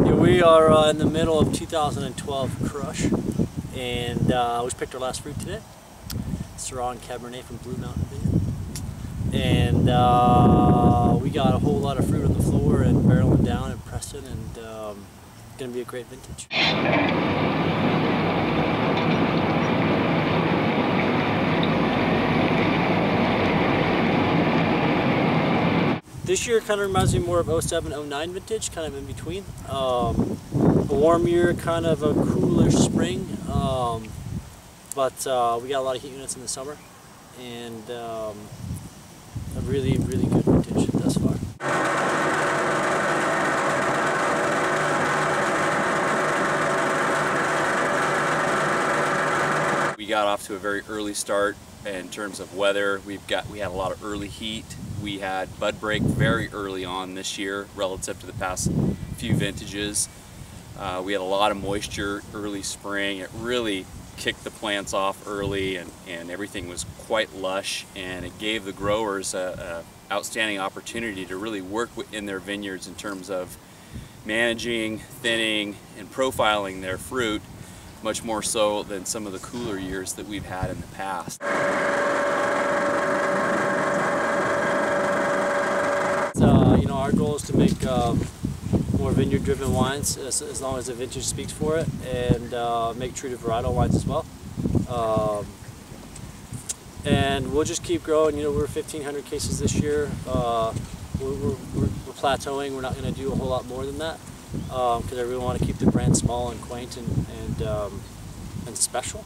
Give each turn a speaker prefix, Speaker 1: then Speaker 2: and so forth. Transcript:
Speaker 1: We are in the middle of 2012 crush, and we picked our last fruit today. Syrah and Cabernet from Blue Mountain Vineyard. And we got a whole lot of fruit on the floor and barreling down in Preston, and it's going to be a great vintage. This year kind of reminds me more of 07, 09 vintage, kind of in between. A warm year, kind of a cooler spring, but we got a lot of heat units in the summer, and a really, really good vintage thus far.
Speaker 2: We got off to a very early start in terms of weather. We had a lot of early heat. We had bud break very early on this year relative to the past few vintages. We had a lot of moisture early spring. It really kicked the plants off early, and everything was quite lush, and it gave the growers an outstanding opportunity to really work in their vineyards in terms of managing, thinning, and profiling their fruit, much more so than some of the cooler years that we've had in the past.
Speaker 1: You know, our goal is to make more vineyard-driven wines as long as the vintage speaks for it, and make true to varietal wines as well. And we'll just keep growing. You know, we're 1,500 cases this year. We're plateauing. We're not going to do a whole lot more than that because I really want to keep the brand small and quaint and special.